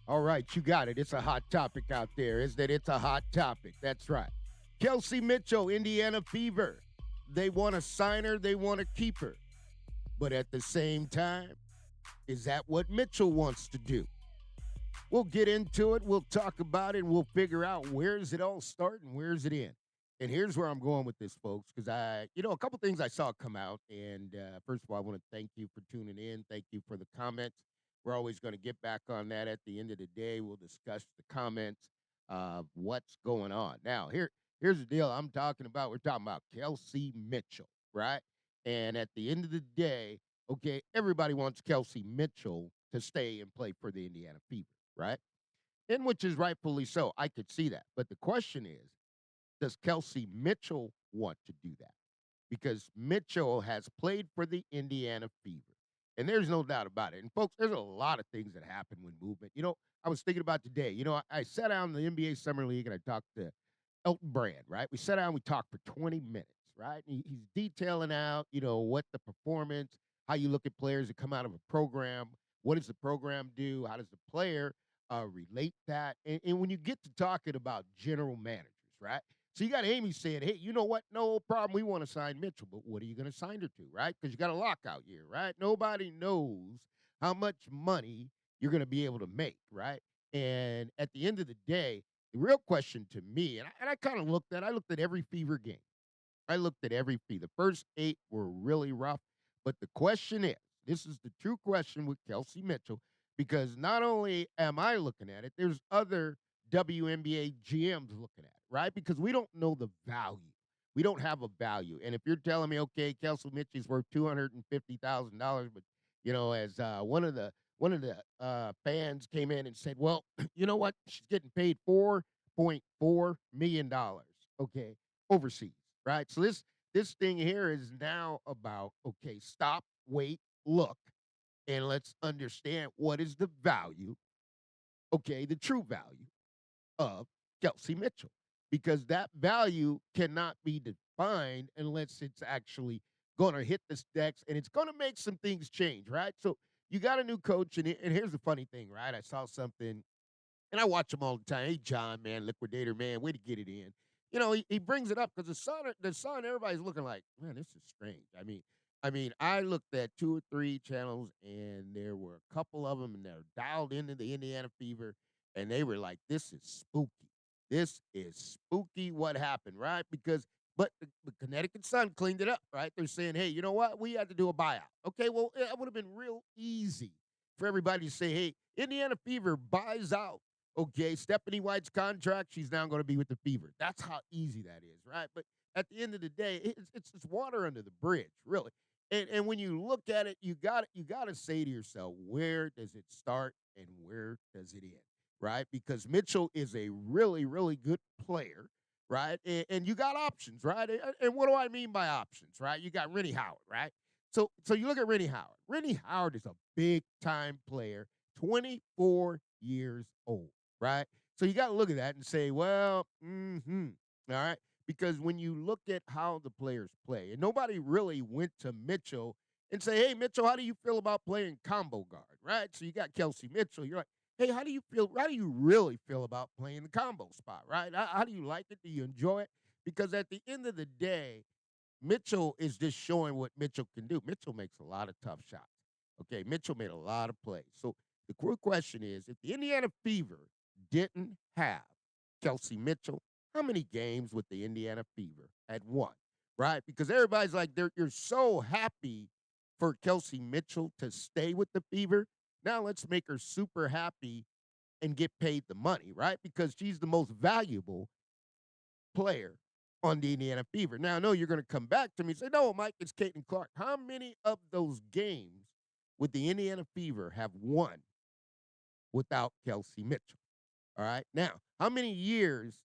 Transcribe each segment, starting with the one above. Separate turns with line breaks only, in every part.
All right, you got it. It's a hot topic out there, isn't it? It's a hot topic. That's right. Kelsey Mitchell, Indiana Fever. They want to sign her, they want to keep her. But at the same time, is that what Mitchell wants to do? We'll get into it. We'll talk about it. And we'll figure out where does it all start and where's it end. And here's where I'm going with this, folks, because a couple things I saw come out. And first of all, I want to thank you for tuning in. Thank you for the comments. We're always going to get back on that at the end of the day. We'll discuss the comments of what's going on. Now, here's the deal I'm talking about. We're talking about Kelsey Mitchell, right? And at the end of the day, okay, everybody wants Kelsey Mitchell to stay and play for the Indiana Fever, right? And which is rightfully so. I could see that. But the question is, does Kelsey Mitchell want to do that? Because Mitchell has played for the Indiana Fever. And there's no doubt about it. And folks, there's a lot of things that happen when movement. I was thinking about today. I sat down in the NBA Summer League and I talked to Elton Brand, right? We sat down, we talked for 20 minutes, right? He's detailing out, what the performance, how you look at players that come out of a program, what does the program do, how does the player relate that, and when you get to talking about general managers, right? So you got Amy saying, "Hey, you know what? No problem. We want to sign Mitchell, but what are you going to sign her to, right? Because you got a lockout year, right? Nobody knows how much money you're going to be able to make, right? And at the end of the day, the real question to me, and I kind of I looked at every Fever game. I looked at every Fever. The first 8 were really rough. But the question is, this is the true question with Kelsey Mitchell, because not only am I looking at it, there's other WNBA GMs looking at it, right? Because we don't know the value. We don't have a value. And if you're telling me, okay, Kelsey Mitchell's worth $250,000, but as one of the fans came in and said, well, you know what? She's getting paid $4.4 million, okay, overseas, right? So this thing here is now about, okay, stop, wait, look, and let's understand what is the value, okay, the true value of Kelsey Mitchell, because that value cannot be defined unless it's actually going to hit the stacks and it's going to make some things change, right? So you got a new coach, and here's the funny thing, right? I saw something, and I watch him all the time. Hey, John, man, Liquidator, man, way to get it in. He brings it up because the son, everybody's looking like, man, this is strange. I looked at 2 or 3 channels, and there were a couple of them, and they're dialed into the Indiana Fever, and they were like, this is spooky. This is spooky. What happened, right? But the Connecticut Sun cleaned it up, right? They're saying, hey, you know what? We had to do a buyout. Okay, well, it would have been real easy for everybody to say, hey, Indiana Fever buys out. Okay, Stephanie White's contract, she's now going to be with the Fever. That's how easy that is, right? But at the end of the day, it's water under the bridge, really. And when you look at it, you got to say to yourself, where does it start and where does it end, right? Because Mitchell is a really, really good player, right? And you got options, right? And what do I mean by options, right? You got Rennie Howard, right? So you look at Rennie Howard. Rennie Howard is a big time player, 24 years old, right? So you got to look at that and say, well, all right. Because when you look at how the players play, and nobody really went to Mitchell and say, hey, Mitchell, how do you feel about playing combo guard, right? So you got Kelsey Mitchell. You're like, hey, how do you feel? How do you really feel about playing the combo spot, right? How do you like it? Do you enjoy it? Because at the end of the day, Mitchell is just showing what Mitchell can do. Mitchell makes a lot of tough shots. Okay, Mitchell made a lot of plays. So the quick question is, if the Indiana Fever didn't have Kelsey Mitchell, how many games would the Indiana Fever had won? Right? Because everybody's like, you're so happy for Kelsey Mitchell to stay with the Fever. Now let's make her super happy and get paid the money, right? Because she's the most valuable player on the Indiana Fever. Now, I know you're going to come back to me and say, no, Mike, it's CaitlinClark. How many of those games would the Indiana Fever have won without Kelsey Mitchell? All right. Now, how many years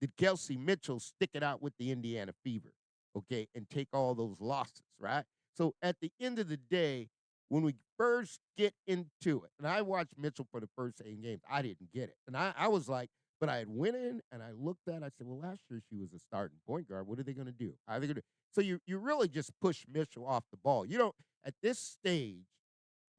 did Kelsey Mitchell stick it out with the Indiana Fever? Okay. And take all those losses, right? So at the end of the day, when we first get into it, and I watched Mitchell for the first 8 games, I didn't get it. And I was like, but I had went in and I looked at it, I said, well, last year she was a starting point guard. What are they going to do? How are they going to do? So you really just push Mitchell off the ball. At this stage,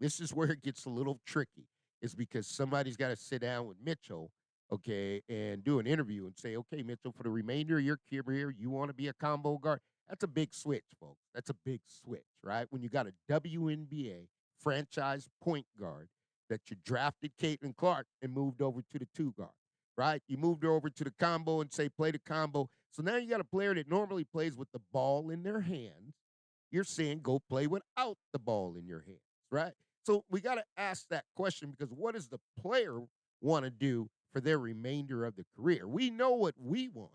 this is where it gets a little tricky. is because somebody's got to sit down with Mitchell, okay, and do an interview and say, okay, Mitchell, for the remainder of your career, you want to be a combo guard. That's a big switch, folks. That's a big switch, right? When you got a WNBA franchise point guard that you drafted CaitlinClark and moved over to the two guard, right? You moved her over to the combo and say, play the combo. So now you got a player that normally plays with the ball in their hands. You're saying go play without the ball in your hands, right? So we got to ask that question because what does the player want to do for their remainder of the career? We know what we want.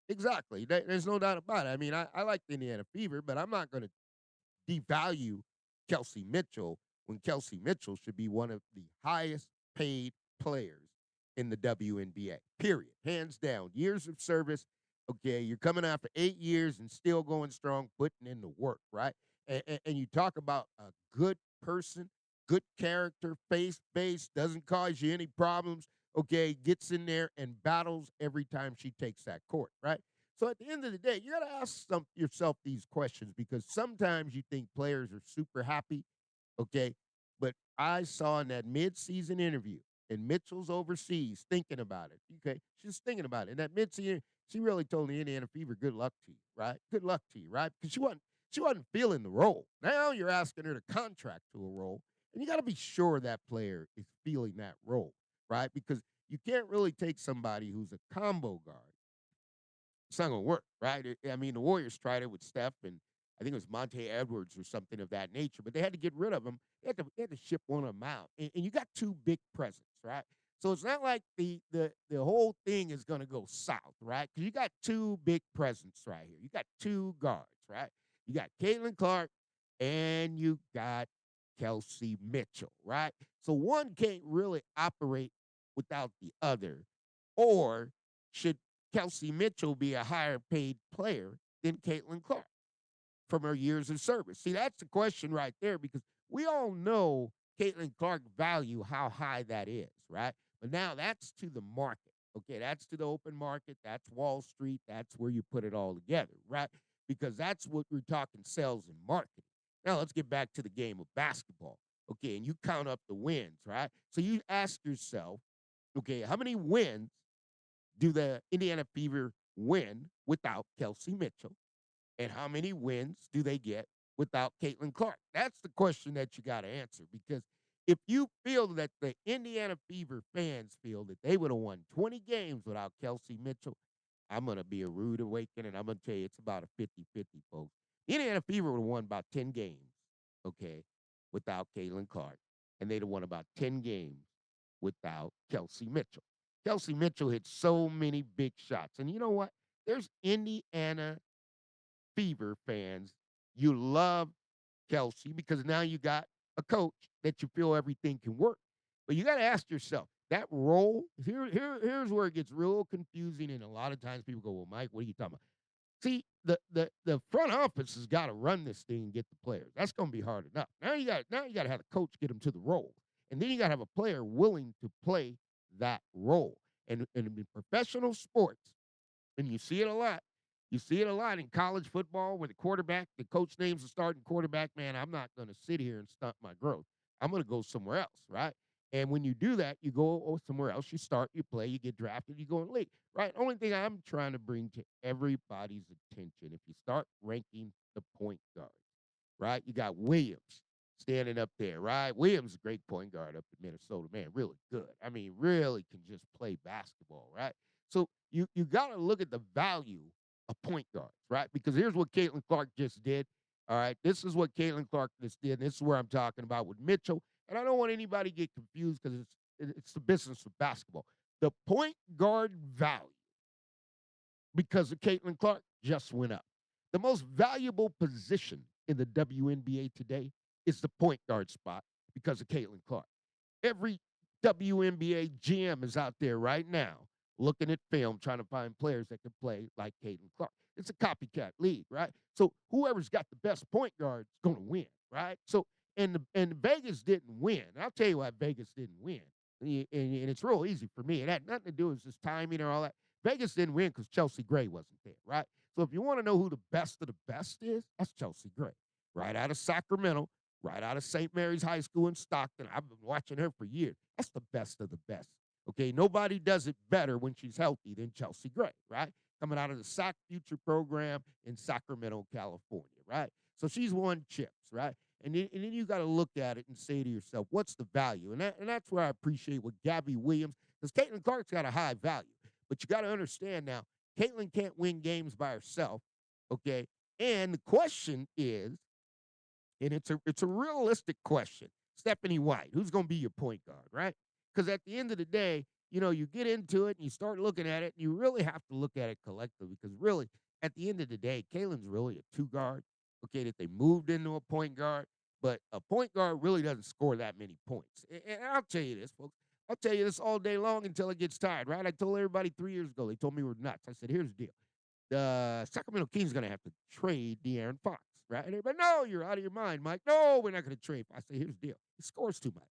Exactly. There's no doubt about it. I mean, I like the Indiana Fever, but I'm not going to devalue Kelsey Mitchell when Kelsey Mitchell should be one of the highest paid players in the WNBA. Period. Hands down. Years of service. Okay, you're coming out for 8 years and still going strong, putting in the work, right? And you talk about a good person, good character, face based, doesn't cause you any problems. Okay, gets in there and battles every time she takes that court, right? So at the end of the day, you got to ask yourself these questions because sometimes you think players are super happy, okay? But I saw in that midseason interview, and Mitchell's overseas thinking about it, okay? She's thinking about it. In that midseason, she really told the Indiana Fever, "Good luck to you, right? Good luck to you, right?" Because she wasn't feeling the role. Now you're asking her to contract to a role, and you got to be sure that player is feeling that role, right? Because you can't really take somebody who's a combo guard. It's not gonna work, right? I mean, the Warriors tried it with Steph, and I think it was Monte Edwards or something of that nature, but they had to get rid of him. They had to ship one of them out, and you got two big presents, right? So it's not like the whole thing is gonna go south, right? Because you got two big presents right here. You got two guards, right? You got CaitlinClark and you got Kelsey Mitchell, right? So one can't really operate without the other, or should Kelsey Mitchell be a higher paid player than CaitlinClark from her years of service? See, that's the question right there because we all know CaitlinClark value how high that is, right? But now that's to the market. Okay, that's to the open market. That's Wall Street. That's where you put it all together, right? Because that's what we're talking sales and marketing. Now let's get back to the game of basketball. Okay, and you count up the wins, right? So you ask yourself, okay, how many wins do the Indiana Fever win without Kelsey Mitchell? And how many wins do they get without CaitlinClark? That's the question that you got to answer because if you feel that the Indiana Fever fans feel that they would have won 20 games without Kelsey Mitchell, I'm going to be a rude awakening and I'm going to tell you it's about a 50-50, folks. The Indiana Fever would have won about 10 games, okay, without CaitlinClark, and they'd have won about 10 games without Kelsey Mitchell. Kelsey Mitchell hit so many big shots. And you know what? There's Indiana Fever fans. You love Kelsey because now you got a coach that you feel everything can work. But you got to ask yourself that role. Here's where it gets real confusing, and a lot of times people go, "Well, Mike, what are you talking about?" See, the front office has got to run this thing and get the players. That's going to be hard enough. Now you got to have a coach get them to the role, and then you got to have a player willing to play that role. And in professional sports, and you see it a lot. You see it a lot in college football where the coach names the starting quarterback. Man, I'm not going to sit here and stunt my growth. I'm going to go somewhere else, right? And when you do that, you go somewhere else. You start, you play, you get drafted, you go in the league, right? Only thing I'm trying to bring to everybody's attention, if you start ranking the point guards, right? You got Williams standing up there, right? Williams is a great point guard up in Minnesota, man, really good. I mean, really can just play basketball, right? So you got to look at the value of point guards, right? Because here's what CaitlinClark just did. All right, this is what CaitlinClark just did. And this is where I'm talking about with Mitchell. And I don't want anybody to get confused because it's the business of basketball. The point guard value because of CaitlinClark just went up. The most valuable position in the WNBA today is the point guard spot because of CaitlinClark. Every WNBA GM is out there right now looking at film, trying to find players that can play like CaitlinClark. It's a copycat league, right? So whoever's got the best point guard is going to win, right? So and Vegas didn't win. I'll tell you why Vegas didn't win, and it's real easy for me. It had nothing to do with just timing or all that. Vegas didn't win because Chelsea Gray wasn't there, right? So if you want to know who the best of the best is, that's Chelsea Gray, right out of Sacramento, right out of St. Mary's High School in Stockton. I've been watching her for years. That's the best of the best. Okay, nobody does it better when she's healthy than Chelsea Gray, right? Coming out of the SAC Future program in Sacramento, California, right? So she's won chips, right? And then you got to look at it and say to yourself, what's the value? And that's where I appreciate what Gabby Williams, because CaitlinClark's got a high value. But you got to understand now, Caitlin can't win games by herself, okay? And the question is, and it's a realistic question. Stephanie White, who's going to be your point guard, right? Because at the end of the day, you get into it and you start looking at it, and you really have to look at it collectively. Because really, at the end of the day, Kaylin's really a two guard. Okay, that they moved into a point guard, but a point guard really doesn't score that many points. And I'll tell you this, folks. I'll tell you this all day long until it gets tired, right? I told everybody 3 years ago. They told me we're nuts. I said, here's the deal: the Sacramento Kings going to have to trade De'Aaron Fox, right? And everybody, no, you're out of your mind, Mike. No, we're not going to trade. I say, here's the deal: he scores too much.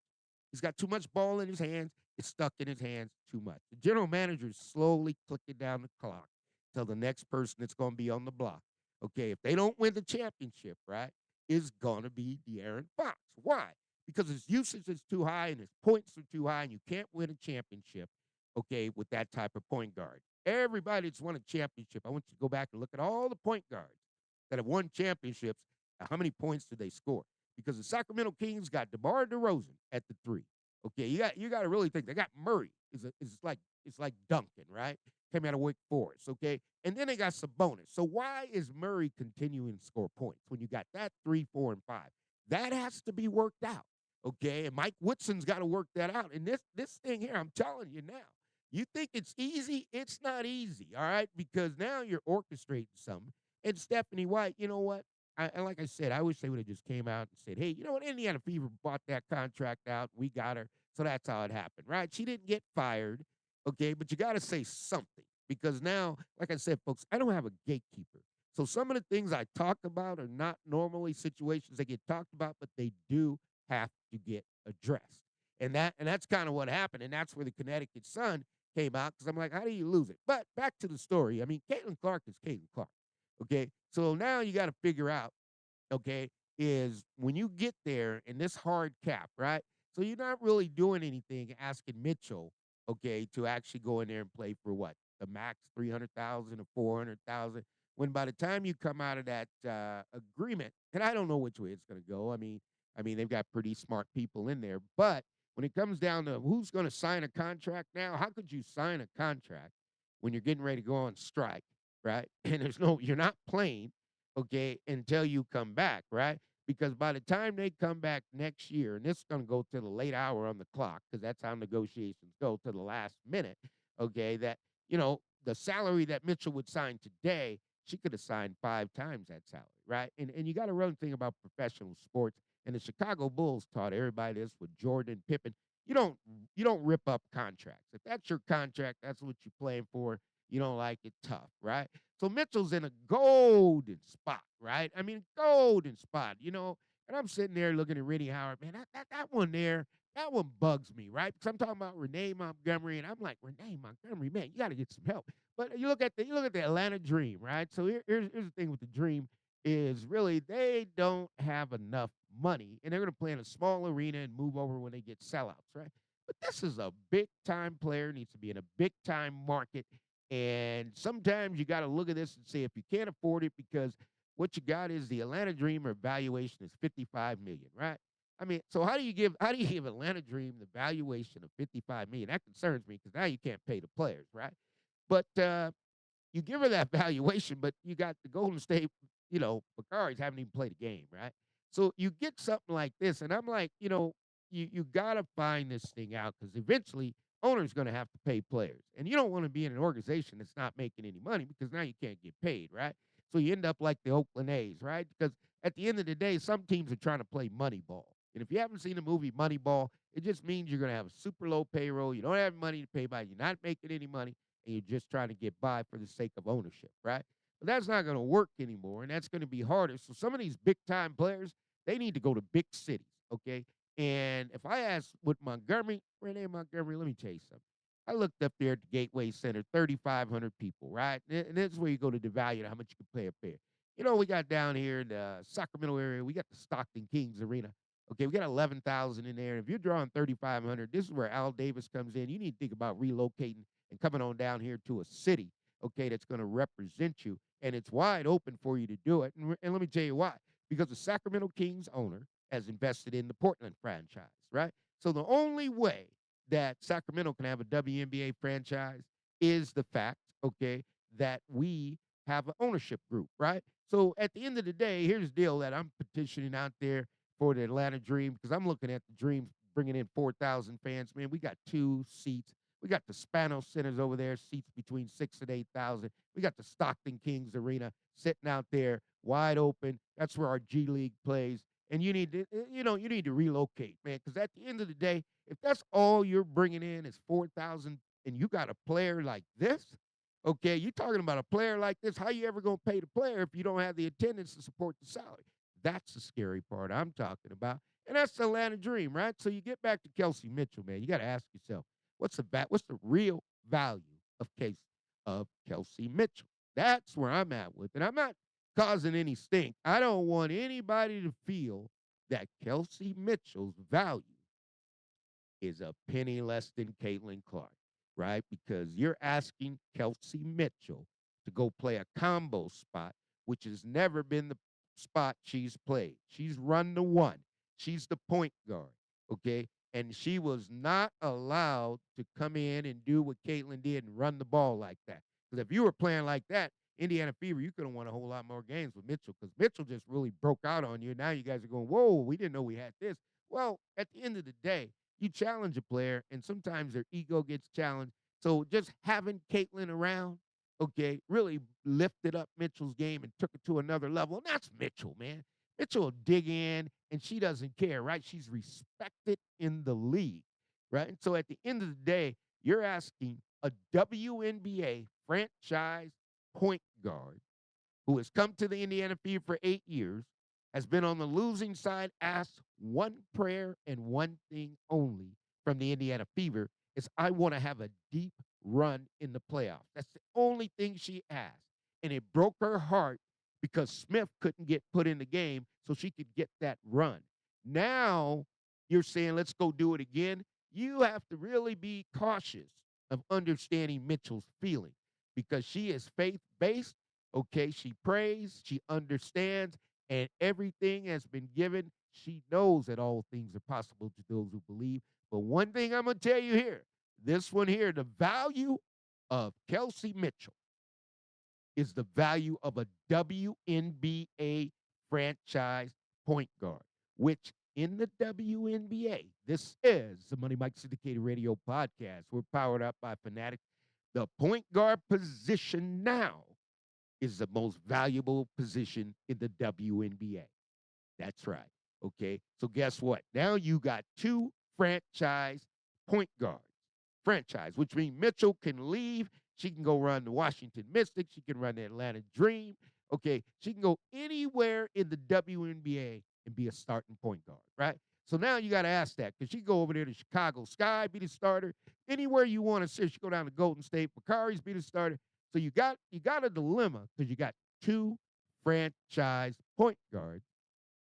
He's got too much ball in his hands. It's stuck in his hands too much. The general manager is slowly clicking down the clock till the next person that's going to be on the block. Okay, if they don't win the championship, right, is going to be De'Aaron Fox. Why? Because his usage is too high and his points are too high, and you can't win a championship, okay, with that type of point guard. Everybody that's won a championship, I want you to go back and look at all the point guards that have won championships. How many points did they score? Because the Sacramento Kings got DeMar DeRozan at the three. Okay, you got to really think they got Murray. It's like Duncan, right? Came out of Wake Forest. Okay, and then they got Sabonis. So why is Murray continuing to score points when you got that 3, 4, and 5? That has to be worked out. Okay, and Mike Woodson's got to work that out. And this thing here, I'm telling you now, you think it's easy? It's not easy, all right? Because now you're orchestrating something. And Stephanie White, you know what? And like I said, I wish they would have just came out and said, hey, you know what? Indiana Fever bought that contract out. We got her. So that's how it happened, right? She didn't get fired, okay? But you got to say something because now, like I said, folks, I don't have a gatekeeper. So some of the things I talk about are not normally situations that get talked about, but they do have to get addressed. And that's kind of what happened. And that's where the Connecticut Sun came out because I'm like, how do you lose it? But back to the story. I mean, CaitlinClark is CaitlinClark. Okay. So now you got to figure out, okay, is when you get there in this hard cap, right? So you're not really doing anything asking Mitchell, okay, to actually go in there and play for what? The max 300,000 or 400,000. When by the time you come out of that agreement, and I don't know which way it's going to go. I mean, they've got pretty smart people in there, but when it comes down to who's going to sign a contract now, how could you sign a contract when you're getting ready to go on strike, right? And you're not playing, okay, until you come back, right? Because by the time they come back next year, and this is going to go to the late hour on the clock, because that's how negotiations go to the last minute, okay, that, the salary that Mitchell would sign today, she could have signed 5 times that salary, right? And you got to really think about professional sports. And the Chicago Bulls taught everybody this with Jordan and Pippen. You don't you don't rip up contracts. If that's your contract, that's what you're playing for. You don't like it, tough, right? So Mitchell's in a golden spot, right? I mean, golden spot, And I'm sitting there looking at Rennie Howard, man. That one there, that one bugs me, right? Because I'm talking about Renee Montgomery, and I'm like, Renee Montgomery, man, you got to get some help. But you look at the Atlanta Dream, right? So here's the thing with the Dream is really they don't have enough money, and they're going to play in a small arena and move over when they get sellouts, right? But this is a big time player, needs to be in a big time market. And sometimes you got to look at this and say if you can't afford it, because what you got is the Atlanta Dreamer valuation is 55 million, right? I mean, so how do you give Atlanta Dream the valuation of 55 million? That concerns me because now you can't pay the players, right? But you give her that valuation, but you got the Golden State, Bacaris haven't even played a game, right? So you get something like this, and I'm like, you got to find this thing out because eventually owner's going to have to pay players, and you don't want to be in an organization that's not making any money because now you can't get paid, right? So you end up like the Oakland A's, right? Because at the end of the day, some teams are trying to play Moneyball, and if you haven't seen the movie Moneyball, it just means you're going to have a super low payroll. You don't have money to pay by. You're not making any money and you're just trying to get by for the sake of ownership, right? But that's not going to work anymore, and that's going to be harder. So some of these big time players, they need to go to big cities, okay? And if I ask with Renee Montgomery, let me tell you something. I looked up there at the Gateway Center, 3,500 people, right? And this is where you go to devalue how much you can pay up there. We got down here in the Sacramento area, we got the Stockton Kings Arena. Okay, we got 11,000 in there. If you're drawing 3,500, this is where Al Davis comes in. You need to think about relocating and coming on down here to a city, okay, that's going to represent you. And it's wide open for you to do it. And let me tell you why. Because the Sacramento Kings owner has invested in the Portland franchise, right? So the only way that Sacramento can have a WNBA franchise is the fact, okay, that we have an ownership group, right? So at the end of the day, here's the deal that I'm petitioning out there for the Atlanta Dream because I'm looking at the Dream bringing in 4,000 fans. Man, we got 2 seats. We got the Spanos Centers over there, seats between 6 and 8,000. We got the Stockton Kings Arena sitting out there wide open. That's where our G League plays. And you need to, you need to relocate, man, because at the end of the day, if that's all you're bringing in is 4,000 and you got a player like this, okay, you're talking about a player like this. How you ever going to pay the player if you don't have the attendance to support the salary? That's the scary part I'm talking about. And that's the Atlanta Dream, right? So you get back to Kelsey Mitchell, man. You got to ask yourself, what's the real value of Kelsey Mitchell? That's where I'm at with it. I'm not causing any stink. I don't want anybody to feel that Kelsey Mitchell's value is a penny less than CaitlinClark, right? Because you're asking Kelsey Mitchell to go play a combo spot, which has never been the spot she's played. She's run the one. She's the point guard, okay? And she was not allowed to come in and do what Caitlin did and run the ball like that. Because if you were playing like that, Indiana Fever, you could have won a whole lot more games with Mitchell because Mitchell just really broke out on you. Now you guys are going, whoa, we didn't know we had this. Well, at the end of the day, you challenge a player, and sometimes their ego gets challenged. So just having Caitlin around, okay, really lifted up Mitchell's game and took it to another level. And that's Mitchell, man. Mitchell will dig in, and she doesn't care, right? She's respected in the league, right? And so at the end of the day, you're asking a WNBA franchise point guard who has come to the Indiana Fever for 8 years, has been on the losing side, asked one prayer and one thing only from the Indiana Fever is I want to have a deep run in the playoffs. That's the only thing she asked. And it broke her heart because Smith couldn't get put in the game so she could get that run. Now you're saying, let's go do it again. You have to really be cautious of understanding Mitchell's feeling because she is faith-based. Okay, she prays, she understands, and everything has been given. She knows that all things are possible to those who believe. But one thing I'm going to tell you here, this one here, the value of Kelsey Mitchell is the value of a WNBA franchise point guard, which in the WNBA, this is the Money Mike Syndicated Radio Podcast. We're powered up by Fanatics. The point guard position now is the most valuable position in the WNBA. That's right. Okay. So guess what? Now you got 2 franchise point guards. Franchise, which means Mitchell can leave. She can go run the Washington Mystics. She can run the Atlanta Dream. Okay. She can go anywhere in the WNBA and be a starting point guard, right? So now you got to ask that because she can go over there to Chicago Sky, be the starter. Anywhere you want to see, she go down to Golden State. Macari's be the starter. So you got a dilemma because you got 2 franchise point guards,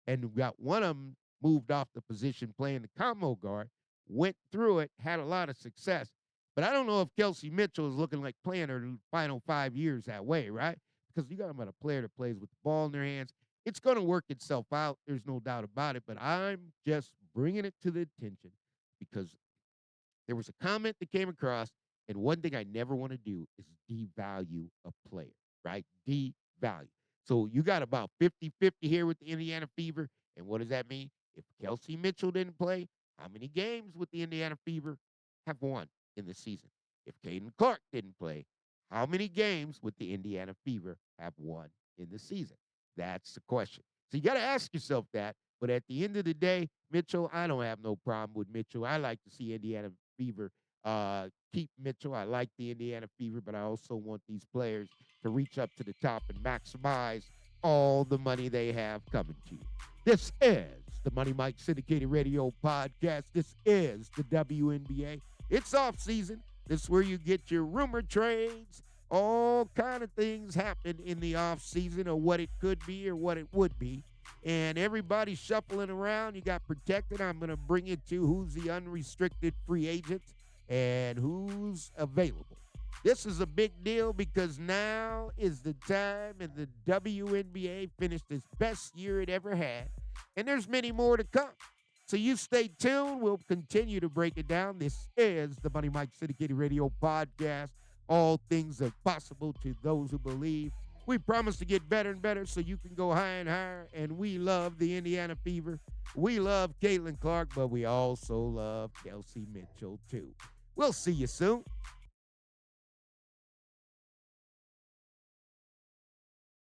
and you got one of them moved off the position playing the combo guard, went through it, had a lot of success. But I don't know if Kelsey Mitchell is looking like playing her final 5 years that way, right? Because you got about a player that plays with the ball in their hands. It's going to work itself out. There's no doubt about it. But I'm just bringing it to the attention because there was a comment that came across, and one thing I never want to do is devalue a player, right? Devalue. So you got about 50-50 here with the Indiana Fever. And what does that mean? If Kelsey Mitchell didn't play, how many games with the Indiana Fever have won in the season? If CaitlinClark didn't play, how many games with the Indiana Fever have won in the season? That's the question. So you got to ask yourself that. But at the end of the day, Mitchell, I don't have no problem with Mitchell. I like to see Indiana Fever keep Mitchell. I like the Indiana Fever, but I also want these players to reach up to the top and maximize all the money they have coming to you. This is the Money Mike Syndicated Radio Podcast. This is the WNBA. It's off season. This is where you get your rumor trades. All kind of things happen in the off season, or what it could be or what it would be. and everybody's shuffling around. You got protected. I'm going to bring you to who's the unrestricted free agent and who's available. This is a big deal because now is the time, and the WNBA finished its best year it ever had, and there's many more to come. So you stay tuned. We'll continue to break it down. This is the Money Mike Syndicated Radio Podcast. All things are possible to those who believe. We promise to get better and better so you can go higher and higher. And we love the Indiana Fever. We love CaitlinClark, but we also love Kelsey Mitchell too. We'll see you soon.